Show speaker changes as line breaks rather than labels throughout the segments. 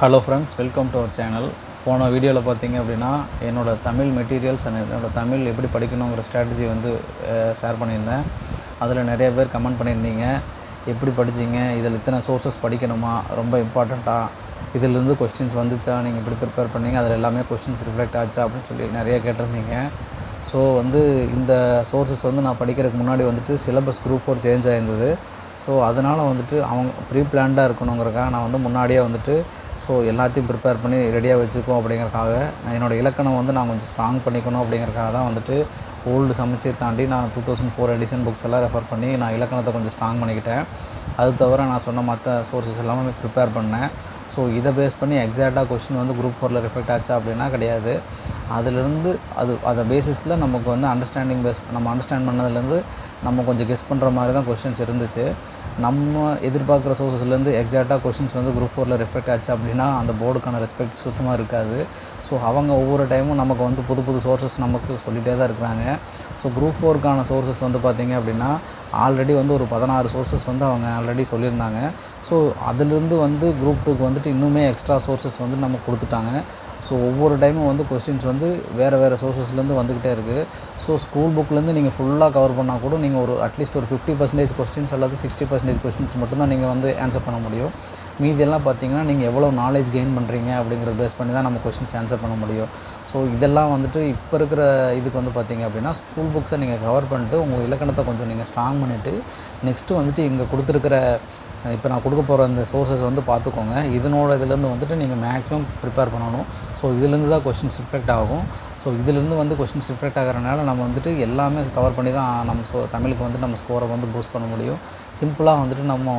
Hello friends, welcome to our channel. போன வீடியோவில் பார்த்தீங்க அப்படின்னா என்னோடய தமிழ் மெட்டீரியல்ஸ் அண்ட் என்னோடய தமிழ் எப்படி படிக்கணுங்கிற ஸ்ட்ராட்டஜி வந்து ஷேர் பண்ணியிருந்தேன். அதில் நிறைய பேர் கமெண்ட் பண்ணியிருந்தீங்க, எப்படி படிச்சிங்க, இதில் இத்தனை சோர்ஸஸ் படிக்கணுமா, ரொம்ப இம்பார்ட்டண்ட்டாக, இதிலேருந்து கொஸ்டின்ஸ் வந்துச்சா, நீங்கள் எப்படி ப்ரிப்பேர் பண்ணீங்க, அதில் எல்லாமே கொஸ்டின்ஸ் ரிஃப்ளெக்ட் ஆச்சா அப்படின்னு சொல்லி நிறைய கேட்டிருந்தீங்க. ஸோ வந்து இந்த சோர்ஸஸ் வந்து நான் படிக்கிறதுக்கு முன்னாடி வந்துட்டு சிலபஸ் குரூப் 4 சேஞ்ச் ஆகிருந்தது. ஸோ அதனால் வந்துட்டு அவங்க ப்ரீ பிளான்டாக இருக்கணுங்கிறக்காக நான் வந்து முன்னாடியே வந்துட்டு ஸோ எல்லாத்தையும் ப்ரிப்பேர் பண்ணி ரெடியாக வச்சுக்கோம் அப்படிங்கிறக்காக நான் என்னோடய இலக்கணம் வந்து நான் கொஞ்சம் ஸ்ட்ராங் பண்ணிக்கணும் அப்படிங்கிறக்காக தான் வந்துட்டு ஓல்டு சமச்சீர் தாண்டி நான் 2004 எடிஷன் புக்ஸ் எல்லாம் ரெஃபர் பண்ணி நான் இலக்கணத்தை கொஞ்சம் ஸ்ட்ராங் பண்ணிக்கிட்டேன். அது தவிர நான் சொன்ன மற்ற சோர்ஸஸ் எல்லாமே ப்ரிப்பேர் பண்ணேன். ஸோ இதை பேஸ் பண்ணி எக்ஸாக்டாக கொஸ்டின் வந்து குரூப் 4ல் ரிஃப்ளெக்ட் ஆச்சா அப்படின்னா கிடையாது. அதிலிருந்து அதை பேசிஸில் நமக்கு வந்து நம்ம அண்டர்ஸ்டாண்ட் பண்ணதுலேருந்து நம்ம கொஞ்சம் கெஸ் பண்ணுற மாதிரி தான் கொஸ்டின்ஸ் இருந்துச்சு. நம்ம எதிர்பார்க்குற சோர்ஸஸ்லேருந்து எக்ஸாக்டாக கொஸ்டின்ஸ் வந்து குரூப் 4ல் ரிஃப்ளெக்ட் ஆச்சு அப்படின்னா அந்த போர்டுக்கான ரெஸ்பெக்ட் சுத்தமாக இருக்காது. ஸோ அவங்க ஒவ்வொரு டைமும் நமக்கு வந்து புது புது சோர்ஸஸ் நமக்கு சொல்லிகிட்டே தான் இருக்கிறாங்க. ஸோ குரூப் 4க்கான சோர்ஸஸ் வந்து பார்த்திங்க அப்படின்னா ஆல்ரெடி வந்து ஒரு 16 சோர்ஸஸ் வந்து அவங்க ஆல்ரெடி சொல்லியிருந்தாங்க. ஸோ அதிலிருந்து வந்து குரூப் 2க்கு வந்துட்டு இன்னுமே எக்ஸ்ட்ரா சோர்ஸஸ் வந்து நம்ம கொடுத்துட்டாங்க. ஸோ ஒவ்வொரு டைமும் வந்து கொஸ்டின்ஸ் வந்து வேறு சோர்ஸஸ்லேருந்து வந்துக்கிட்டே இருக்குது. ஸோ ஸ்கூல் புக்லேருந்து நீங்கள் ஃபுல்லாக கவர் பண்ணால் கூட நீங்கள் ஒரு அட்லீஸ்ட் ஒரு 50% கொஸ்டின்ஸ் அல்லது 60% கொஸ்டின்ஸ் மட்டும்தான் நீங்கள் வந்து ஆன்சர் பண்ண முடியும். மீதியெல்லாம் பார்த்தீங்கன்னா நீங்கள் எவ்வளோ நாலேஜ் கெயின் பண்ணுறீங்க அப்படிங்கிறத பேஸ் பண்ணி தான் நம்ம கொஸ்டின்ஸ் ஆன்சர் பண்ண முடியும். ஸோ இதெல்லாம் வந்துட்டு இப்போ இருக்கிற இதுக்கு வந்து பார்த்திங்க அப்படின்னா ஸ்கூல் புக்ஸை நீங்கள் கவர் பண்ணிட்டு உங்கள் இலக்கணத்தை கொஞ்சம் நீங்கள் ஸ்ட்ராங் பண்ணிவிட்டு நெக்ஸ்ட்டு வந்துட்டு இங்கே கொடுத்துருக்கிற இப்போ நான் கொடுக்க போகிற இந்த சோர்ஸஸ் வந்து பார்த்துக்கோங்க. இதுலேருந்து வந்துட்டு நீங்கள் மேக்ஸிமம் ப்ரிப்பேர் பண்ணணும். ஸோ இதுலேருந்து தான் கொஸ்டின்ஸ் ரிஃப்ளெக்ட் ஆகும். ஸோ இதிலேருந்து வந்து கொஸ்டின்ஸ் ரிஃப்ளெக்ட் ஆகிறனால நம்ம வந்துட்டு எல்லாமே கவர் பண்ணி தான் நம்ம தமிழுக்கு வந்து நம்ம ஸ்கோரை வந்து பூஸ்ட் பண்ண முடியும். சிம்பிளாக வந்துட்டு நம்ம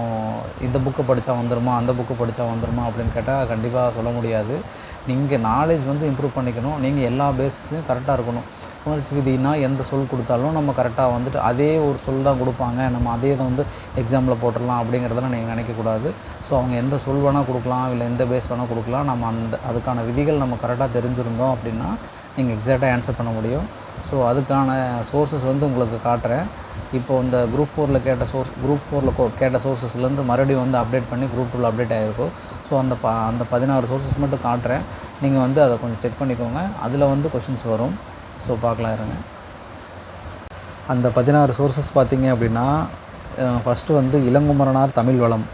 இந்த புக்கை படித்தா வந்துடுமா, அந்த புக்கு படித்தா வந்துடுமா அப்படின்னு கேட்டால் கண்டிப்பாக சொல்ல முடியாது. நீங்கள் நாலேஜ் வந்து இம்ப்ரூவ் பண்ணிக்கணும். நீங்கள் எல்லா பேசிஸ்லையும் கரெக்டாக இருக்கணும். உணர்ச்சி விதினா எந்த சொல் கொடுத்தாலும் நம்ம கரெக்டாக வந்துட்டு அதே ஒரு சொல் தான் கொடுப்பாங்க, நம்ம அதே தான் வந்து எக்ஸாமில் போட்டுடலாம் அப்படிங்கிறதெல்லாம் நீங்கள் நினைக்கக்கூடாது. ஸோ அவங்க எந்த சொல் வேணால் கொடுக்கலாம், இல்லை எந்த பேஸ் வேணால் கொடுக்கலாம். நம்ம அதுக்கான விதிகள் நம்ம கரெக்டாக தெரிஞ்சுருந்தோம் அப்படின்னா நீங்கள் எக்ஸாக்டாக ஆன்சர் பண்ண முடியும். ஸோ அதுக்கான சோர்ஸஸ் வந்து உங்களுக்கு காட்டுறேன். இப்போ இந்த குரூப் 4ல் கேட்ட சோர்ஸஸ்லேருந்து மறுபடியும் வந்து அப்டேட் பண்ணி குரூப் 2ல் அப்டேட் ஆகிருக்கும். ஸோ அந்த 16 சோர்ஸஸ் மட்டும் காட்டுறேன். நீங்கள் வந்து அதை கொஞ்சம் செக் பண்ணிக்கோங்க. அதில் வந்து கொஷின்ஸ் வரும். ஸோ பார்க்கலாம் இருங்க. அந்த 16 சோர்ஸஸ் பார்த்திங்க அப்படின்னா ஃபஸ்ட்டு வந்து இளங்குமரனார் தமிழ் வளம்.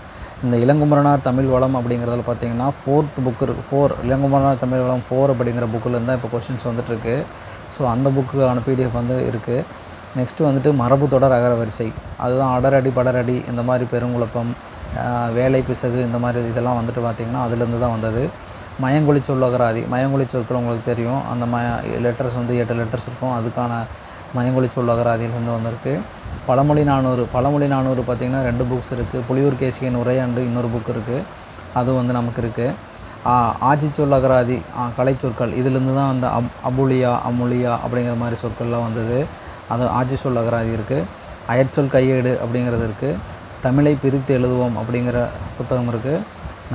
இந்த இளங்குமரனார் தமிழ் வளம் அப்படிங்கிறதுல பார்த்திங்கன்னா 4th புக்கு இருக்குது. இளங்குமரனார் தமிழ் வளம் 4 அப்படிங்கிற புக்கிலேருந்து தான் இப்போ கொஷின்ஸ் வந்துட்டுருக்கு. ஸோ அந்த புக்குக்கான PDF வந்து இருக்குது. நெக்ஸ்ட்டு வந்துட்டு மரபு தொடர் அகர வரிசை, அதுதான் அடரடி படரடி இந்த மாதிரி பெருங்குழப்பம், வேலை பிசகு இந்த மாதிரி இதெல்லாம் வந்துட்டு பார்த்திங்கன்னா அதுலேருந்து தான் வந்தது. மயங்கொலி சொல்லகராதி, மயங்கொலி சொற்கள் உங்களுக்கு தெரியும். அந்த லெட்டர்ஸ் வந்து 8 லெட்டர்ஸ் இருக்கும். அதுக்கான மயங்கொலி சொல்லகராதியிலேருந்து வந்திருக்கு. பழமொழி 400 பார்த்திங்கன்னா 2 புக்ஸ் இருக்குது. புலியூர் கேசியின் உரையாண்டு இன்னொரு புக் இருக்குது, அது வந்து நமக்கு இருக்குது. ஆட்சி சொல்லகராதி, கலை சொற்கள், இதிலேருந்து தான் அந்த அபுலியா அமுலியா அப்படிங்கிற மாதிரி சொற்கள்லாம் வந்தது. அது ஆட்சி சொல்லகராதி இருக்குது. அயற்சொல் கையேடு அப்படிங்கிறது இருக்குது. தமிழை பிரித்து எழுதுவோம் அப்படிங்கிற புத்தகம் இருக்குது.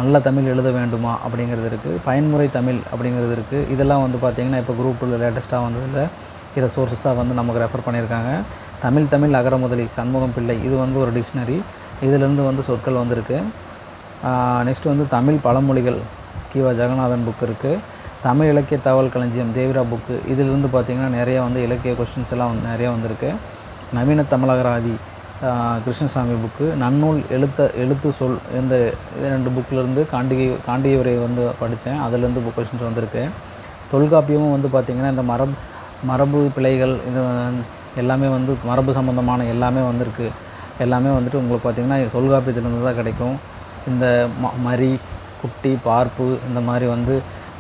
நல்ல தமிழ் எழுத வேண்டுமா அப்படிங்கிறது இருக்குது. பயன்முறை தமிழ் அப்படிங்கிறது இருக்குது. இதெல்லாம் வந்து பார்த்திங்கன்னா இப்போ குரூப் 2ல் லேட்டஸ்ட்டாக வந்ததில் இதை சோர்ஸஸாக வந்து நமக்கு ரெஃபர் பண்ணியிருக்காங்க. தமிழ் அகர முதலி சண்முகம் பிள்ளை, இது வந்து ஒரு டிக்ஷனரி, இதிலேருந்து வந்து சொற்கள் வந்திருக்கு. நெக்ஸ்ட் வந்து தமிழ் பழமொழிகள் கீவா ஜெகநாதன் புக் இருக்குது. தமிழ் இலக்கிய தகவல் களஞ்சியம் தேவிரா புக்கு, இதிலிருந்து பார்த்திங்கன்னா நிறைய வந்து இலக்கிய கொஸ்டின்ஸ் எல்லாம் நிறையா வந்திருக்கு. நவீன தமிழகராதி கிருஷ்ணசாமி புக்கு, நன்னூல் எழுத்து சொல், இந்த 2 புக்கிலேருந்து காண்டிகை உரை வந்து படித்தேன். அதுலேருந்து கொஸ்டின்ஸ் வந்திருக்கு. தொல்காப்பியமும் வந்து பார்த்திங்கன்னா இந்த மரபு பிழைகள் இது எல்லாமே வந்து மரபு சம்மந்தமான எல்லாமே வந்திருக்கு. எல்லாமே வந்துட்டு உங்களுக்கு பார்த்திங்கன்னா தொல்காப்பியத்திலேருந்து தான் கிடைக்கும். இந்த மரி, குட்டி, பார்ப்பு இந்த மாதிரி வந்து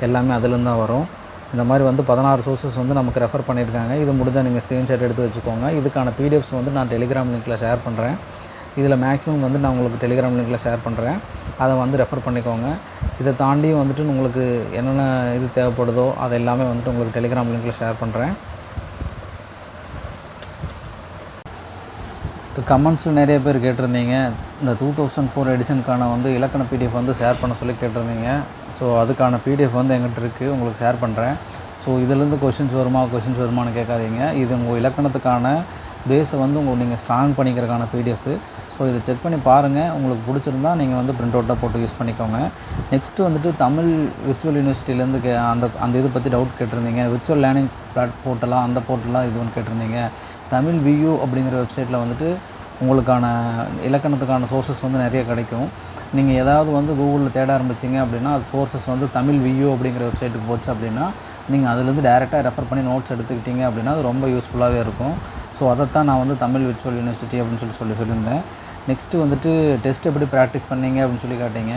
எல்லாமே அதுலேருந்து தான் வரும். இந்த மாதிரி வந்து 16 சோர்ஸஸ் வந்து நமக்கு ரெஃபர் பண்ணியிருக்காங்க. இது முடிஞ்சால் நீங்கள் ஸ்க்ரீன்ஷாட் எடுத்து வச்சுக்கோங்க. இதுக்கான PDFs வந்து நான் டெலிகிராம் லிங்க்கில் ஷேர் பண்ணுறேன். இதில் மேக்ஸிமம் வந்து நான் உங்களுக்கு டெலிகிராம் லிங்க்கில் ஷேர் பண்ணுறேன். அதை வந்து ரெஃபர் பண்ணிக்கோங்க. இதை தாண்டியும் வந்துட்டு உங்களுக்கு என்னென்ன இது தேவைப்படுதோ அதை எல்லாமே வந்துட்டு உங்களுக்கு டெலிகிராம் லிங்க்கில் ஷேர் பண்ணுறேன். கமெண்ட்ஸில் நிறைய பேர் கேட்டிருந்தீங்க, இந்த 2004 எடிஷனுக்கான வந்து இலக்கண PDF வந்து ஷேர் பண்ண சொல்லி கேட்டிருந்தீங்க. ஸோ அதுக்கான PDF வந்து எங்கிட்ட இருக்குது, உங்களுக்கு ஷேர் பண்ணுறேன். ஸோ இதிலேருந்து கொஷின்ஸ் வருமானு கேட்காதீங்க. இது உங்கள் இலக்கணத்துக்கான பேஸை வந்து நீங்கள் ஸ்ட்ராங் பண்ணிக்கிறதுக்கான பிடிஎஃப். ஸோ இதை செக் பண்ணி பாருங்கள். உங்களுக்கு பிடிச்சிருந்தா நீங்கள் வந்து பிரிண்ட் அவுட்டாக போட்டு யூஸ் பண்ணிக்கோங்க. நெக்ஸ்ட்டு வந்துட்டு தமிழ் விர்ச்சுவல் யூனிவர்சிட்டியிலேருந்து அந்த இதை பற்றி டவுட் கேட்டிருந்தீங்க. விர்ச்சுவல் லேர்னிங் போர்ட்டலாக அந்த போர்ட்டலாக இது ஒன்று கேட்டிருந்தீங்க. தமிழ் வியூ அப்படிங்கிற வெப்சைட்டில் வந்துட்டு உங்களுக்கான இலக்கணத்துக்கான சோர்ஸஸ் வந்து நிறைய கிடைக்கும். நீங்கள் ஏதாவது வந்து கூகுளில் தேட ஆரம்பிச்சிங்க அப்படின்னா அது சோர்ஸஸ் வந்து தமிழ் வியூ அப்படிங்கிற வெப்சைட்டுக்கு போச்சு அப்படின்னா நீங்கள் அதுலேருந்து டேரெக்டாக ரெஃபர் பண்ணி நோட்ஸ் எடுத்துக்கிட்டீங்க அப்படின்னா அது ரொம்ப யூஸ்ஃபுல்லாகவே இருக்கும். ஸோ அதைத்தான் நான் வந்து தமிழ் விர்ச்சுவல் யூனிவர்சிட்டி அப்படின்னு சொல்லியிருந்தேன். நெக்ஸ்ட்டு வந்துட்டு டெஸ்ட் எப்படி ப்ராக்டிஸ் பண்ணீங்க அப்படின்னு சொல்லி கேட்டீங்க.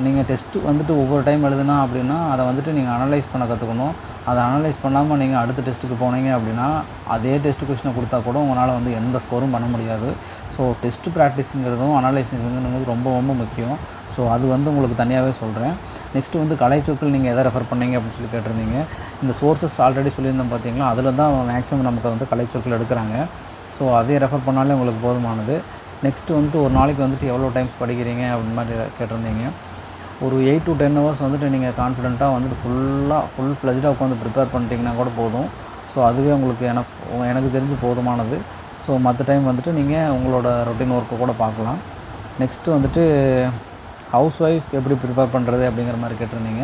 நீங்கள் டெஸ்ட்டு வந்துட்டு ஒவ்வொரு டைம் எழுதுனா அப்படின்னா அதை வந்துட்டு நீங்கள் அனலைஸ் பண்ண கற்றுக்கணும். அதை அனலைஸ் பண்ணாமல் நீங்கள் அடுத்த டெஸ்ட்டுக்கு போனீங்க அப்படின்னா அதே டெஸ்ட்டு கொஷினை கொடுத்தா கூட உங்களால் வந்து எந்த ஸ்கோரும் பண்ண முடியாது. ஸோ டெஸ்ட்டு ப்ராக்டிஸுங்கிறதும் அனலைசிங்கிறது ரொம்ப ரொம்ப முக்கியம். ஸோ அது வந்து உங்களுக்கு தனியாகவே சொல்கிறேன். நெக்ஸ்ட்டு வந்து கலைச்சொற்கள் நீங்கள் எதை ரெஃபர் பண்ணீங்க அப்படின்னு சொல்லி கேட்டிருந்தீங்க. இந்த சோர்ஸஸ் ஆல்ரெடி சொல்லியிருந்தோம் பார்த்தீங்களா, அதில் தான் மேக்ஸிமம் நமக்கு வந்து கலைச்சொற்கள் எடுக்கிறாங்க. ஸோ அதையும் ரெஃபர் பண்ணாலே உங்களுக்கு போதுமானது. நெக்ஸ்ட்டு வந்துட்டு ஒரு நாளைக்கு வந்துட்டு எவ்வளோ டைம்ஸ் படிக்கிறீங்க அப்படின்னு மாதிரி கேட்டிருந்தீங்க. ஒரு 8 to 10 ஹவர்ஸ் வந்துட்டு நீங்கள் கான்ஃபிடென்ட்டாக வந்துட்டு ஃபுல் ஃப்ளெஜ்டாக உட்காந்து ப்ரிப்பேர் பண்ணிட்டீங்கன்னா கூட போதும். ஸோ அதுவே உங்களுக்கு எனக்கு தெரிஞ்சு போதுமானது. ஸோ மற்ற டைம் வந்துட்டு நீங்கள் உங்களோட ரொட்டீன் ஒர்க்கை கூட பார்க்கலாம். நெக்ஸ்ட்டு வந்துட்டு ஹவுஸ் ஒய்ஃப் எப்படி ப்ரிப்பேர் பண்ணுறது அப்படிங்கிற மாதிரி கேட்டிருந்தீங்க.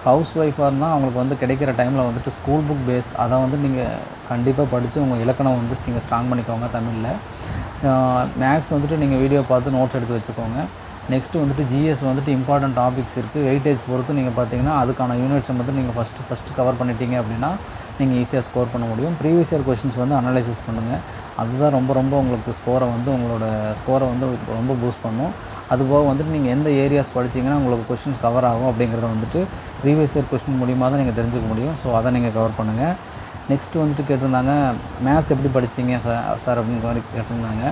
ஹவுஸ் ஒய்ஃபாக இருந்தால் அவங்களுக்கு வந்து கிடைக்கிற டைமில் வந்துட்டு ஸ்கூல் புக் பேஸ் அதை வந்து நீங்கள் கண்டிப்பாக படித்து உங்கள் இலக்கணம் வந்து நீங்கள் ஸ்ட்ராங் பண்ணிக்கோங்க தமிழில். மேக்ஸ் வந்துட்டு நீங்கள் வீடியோ பார்த்து நோட்ஸ் எடுத்து வச்சுக்கோங்க. நெக்ஸ்ட்டு வந்துட்டு ஜிஎஸ் வந்துட்டு இம்பார்ட்டன்ட் டாபிக்ஸ் இருக்குது. வெயிட்டேஜ் பொறுத்து நீங்கள் பார்த்தீங்கன்னா அதுக்கான யூனிட்ஸை வந்து நீங்கள் ஃபஸ்ட்டு கவர் பண்ணிட்டீங்க அப்படின்னா நீங்கள் ஈஸியாக ஸ்கோர் பண்ண முடியும். ப்ரீவியஸ் இயர் கொஷின்ஸ் வந்து அனலைசிஸ் பண்ணுங்கள். அதுதான் ரொம்ப உங்களுக்கு உங்களோட ஸ்கோரை வந்து ரொம்ப பூஸ்ட் பண்ணும். அதுபோக வந்துட்டு நீங்கள் எந்த ஏரியாஸ் படிச்சிங்கன்னா உங்களுக்கு கொஷின்ஸ் கவர் ஆகும் அப்படிங்கிறத வந்துட்டு ப்ரீவியஸ் இயர் கொஷின் மூலிமா தான் நீங்கள் தெரிஞ்சுக்க முடியும். ஸோ அதை நீங்கள் கவர் பண்ணுங்கள். நெக்ஸ்ட்டு வந்துட்டு கேட்டிருந்தாங்க, மேத்ஸ் எப்படி படிச்சிங்க சார் அப்படின்னு மாதிரி கேட்டிருந்தாங்க.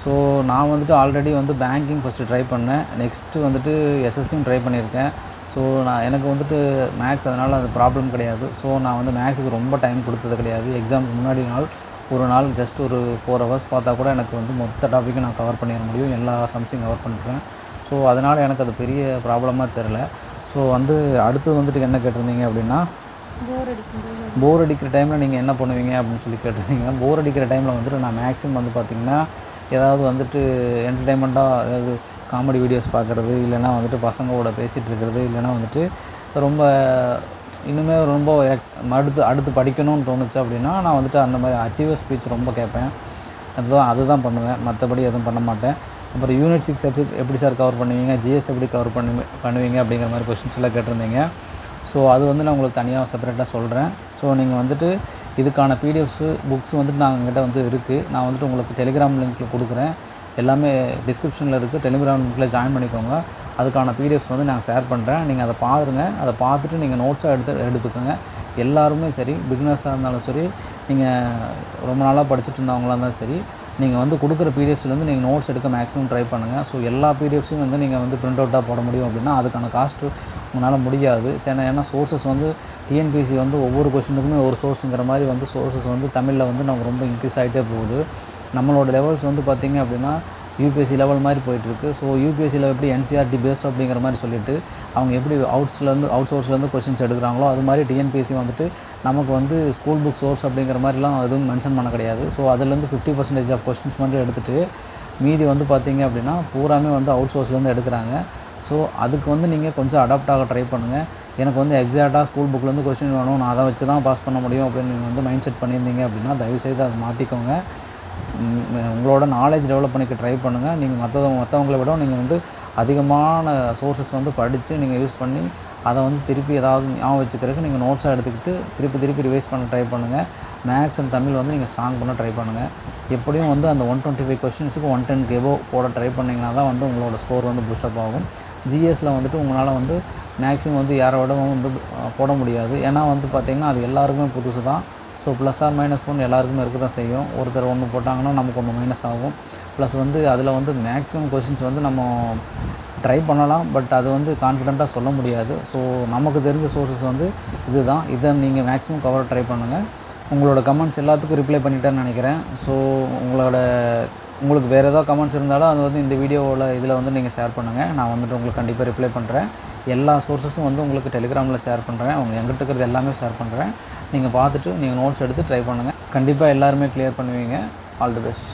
ஸோ நான் வந்துட்டு ஆல்ரெடி வந்து பேங்கிங் ஃபஸ்ட்டு ட்ரை பண்ணேன். நெக்ஸ்ட்டு வந்துட்டு எஸ்எஸ்சியும் ட்ரை பண்ணியிருக்கேன். ஸோ எனக்கு வந்துட்டு மேக்ஸ் அதனால் அது ப்ராப்ளம் கிடையாது. ஸோ நான் வந்து மேக்ஸுக்கு ரொம்ப டைம் கொடுத்தது கிடையாது. எக்ஸாமுக்கு முன்னாடி ஒரு நாள் ஜஸ்ட் ஒரு 4 ஹவர்ஸ் பார்த்தா கூட எனக்கு வந்து மொத்த டாப்பிக்கும் நான் கவர் பண்ணிட முடியும். எல்லா சம்ஸையும் கவர் பண்ணிடுவேன். ஸோ அதனால் எனக்கு அது பெரிய ப்ராப்ளமாக தெரில. ஸோ வந்து அடுத்தது வந்துட்டு என்ன கேட்டிருந்தீங்க அப்படின்னா, போர் அடிக்கிற டைமில் நீங்கள் என்ன பண்ணுவீங்க அப்படின்னு சொல்லி கேட்டிருந்தீங்க. போர் அடிக்கிற டைமில் வந்துட்டு நான் மேக்ஸிமம் வந்து பார்த்திங்கன்னா ஏதாவது வந்துட்டு என்டர்டைன்மெண்ட்டாக ஏதாவது காமெடி வீடியோஸ் பார்க்குறது, இல்லைனா வந்துட்டு பசங்களோட பேசிகிட்டு இருக்கிறது, இல்லைனா வந்துட்டு இன்னுமே ரொம்ப அடுத்து படிக்கணும்னு தோணுச்சு அப்படின்னா நான் வந்துட்டு அந்த மாதிரி அச்சீவர் ஸ்பீச் ரொம்ப கேட்பேன். அதுதான் பண்ணுவேன். மற்றபடி எதுவும் பண்ண மாட்டேன். அப்புறம் யூனிட் 6 எப்படி சார் கவர் பண்ணுவீங்க, ஜிஎஸ் எப்படி கவர் பண்ணுவீங்க அப்படிங்கிற மாதிரி கொஷின்ஸ் எல்லாம் கேட்டிருந்தீங்க. ஸோ அது வந்து நான் உங்களுக்கு தனியாக செப்பரேட்டாக சொல்கிறேன். ஸோ நீங்கள் வந்துட்டு இதுக்கான பிடிஎஃப்ஸு புக்ஸ் வந்துட்டு எங்கிட்ட வந்து இருக்குது. நான் வந்துட்டு உங்களுக்கு டெலிகிராம் லிங்க்கில் கொடுக்குறேன். எல்லாமே டிஸ்கிரிப்ஷனில் இருக்குது. டெலிகிராம் லிங்க்கில் ஜாயின் பண்ணிக்கோங்க. அதுக்கான பிடிஎஃப்ஸ் வந்து நான் ஷேர் பண்ணுறேன். நீங்கள் அதை பாருங்கள். அதை பார்த்துட்டு நீங்கள் நோட்ஸாக எடுத்துக்கோங்க. எல்லாருமே சரி, பிகினர்ஸாக இருந்தாலும் சரி, நீங்கள் ரொம்ப நாளாக படிச்சுட்டு இருந்தவங்களாக இருந்தாலும் சரி, நீங்கள் வந்து கொடுக்குற பிடிஎஃப்ஸ்லேருந்து நீங்கள் நோட்ஸ் எடுக்க மேக்ஸிமம் ட்ரை பண்ணுங்கள். ஸோ எல்லா பிடிஎஃப்ஸையும் வந்து நீங்கள் வந்து பிரிண்ட் அவுட்டாக போட முடியும் அப்படின்னா அதுக்கான காஸ்ட்டு உங்களால் முடியாது. ஏன்னா சோர்ஸஸ் வந்து டிஎன்பிஎஸ்சி வந்து ஒவ்வொரு கொஷினுக்குமே ஒரு சோர்ஸுங்கிற மாதிரி வந்து சோர்ஸஸ் வந்து தமிழில் வந்து நமக்கு ரொம்ப இன்க்ரீஸ் ஆகிட்டே போகுது. நம்மளோட லெவல்ஸ் வந்து பார்த்திங்க அப்படின்னா யூபிஎஸ்சி லெவல் மாதிரி போயிட்டுருக்கு. ஸோ யூபிஎஸ்சியில் எப்படி என்சிஆர்டி பேஸ் அப்படிங்கிற மாதிரி சொல்லிவிட்டு அவங்க எப்படி அவுட் சோர்ஸ்லேருந்து கொஷின்ஸ் எடுக்கிறாங்களோ அது மாதிரி டிஎன்பிஎஸ்சி வந்துட்டு நமக்கு வந்து ஸ்கூல் புக் சோர்ஸ் அப்படிங்கிற மாதிரிலாம் எதுவும் மென்ஷன் பண்ண கிடையாது. ஸோ அதுலேருந்து 50% ஆஃப் கொஷின்ஸ் மட்டும் எடுத்துகிட்டு மீதி வந்து பார்த்திங்க அப்படின்னா பூராமே வந்து அவுட் சோர்ஸ்லேருந்து எடுக்கிறாங்க. ஸோ அதுக்கு வந்து நீங்கள் கொஞ்சம் அடாப்ட் ஆக ட்ரை பண்ணுங்கள். எனக்கு வந்து எக்ஸாக்டாக ஸ்கூல் புக்லேருந்து கொஸ்டின் வேணும், நான் அதை வச்சு தான் பாஸ் பண்ண முடியும் அப்படின்னு நீங்கள் வந்து மைண்ட் செட் பண்ணியிருந்தீங்க அப்படின்னா தயவுசெய்து அதை மாற்றிக்கோங்க. உங்களோட நாலேஜ் டெவலப் பண்ணிக்க ட்ரை பண்ணுங்கள். நீங்கள் மற்றவங்களை விட நீங்கள் வந்து அதிகமான சோர்ஸஸ் வந்து படித்து நீங்கள் யூஸ் பண்ணி அதை வந்து திருப்பி ஏதாவது ஞாபகம் வச்சுக்கிறதுக்கு நீங்கள் நோட்ஸாக எடுத்துக்கிட்டு திருப்பி ரிவைஸ் பண்ண ட்ரை பண்ணுங்கள். மேக்ஸ் அண்ட் தமிழ் வந்து நீங்கள் ஸ்ட்ராங் பண்ண ட்ரை பண்ணுங்கள். எப்படியும் வந்து அந்த 125 கொஸ்டின்ஸுக்கு 110 எபோவ் போட ட்ரை பண்ணிங்கன்னா தான் வந்து உங்களோட ஸ்கோர் வந்து பூஸ்டப் ஆகும். ஜிஎஸ்சில் வந்துட்டு உங்களால் வந்து மேக்ஸிமம் வந்து யாரை விடவும் வந்து போட முடியாது. ஏன்னா வந்து பார்த்திங்கன்னா அது எல்லாருக்குமே புதுசு தான். ஸோ ப்ளஸ் ஆர் மைனஸ் ஒன்று எல்லாருக்குமே இருக்க தான் செய்யும். ஒருத்தர் ஒன்று போட்டாங்கன்னா நமக்கு ஒன்று மைனஸ் ஆகும். ப்ளஸ் வந்து அதில் வந்து மேக்ஸிமம் கொஷின்ஸ் வந்து நம்ம ட்ரை பண்ணலாம். பட் அது வந்து கான்ஃபிடெண்ட்டாக சொல்ல முடியாது. ஸோ நமக்கு தெரிஞ்ச சோர்ஸஸ் வந்து இதுதான். இதை நீங்கள் மேக்ஸிமம் கவர் ட்ரை பண்ணுங்கள். உங்களோட கமெண்ட்ஸ் எல்லாத்துக்கும் ரிப்ளை பண்ணிட்டேன்னு நினைக்கிறேன். ஸோ உங்களுக்கு வேறு ஏதாவது கமெண்ட்ஸ் இருந்தாலும் அது வந்து இந்த வீடியோவில் இதில் வந்து நீங்கள் ஷேர் பண்ணுங்கள். நான் வந்துட்டு உங்களுக்கு கண்டிப்பாக ரிப்ளை பண்ணுறேன். எல்லா சோர்ஸஸும் வந்து உங்களுக்கு டெலிகிராமில் ஷேர் பண்ணுறேன். எங்கிட்ட இருக்கிறது எல்லாமே ஷேர் பண்ணுறேன். நீங்கள் பார்த்துட்டு நீங்கள் நோட்ஸ் எடுத்து ட்ரை பண்ணுங்கள். கண்டிப்பாக எல்லாருமே கிளியர் பண்ணுவீங்க. All the best.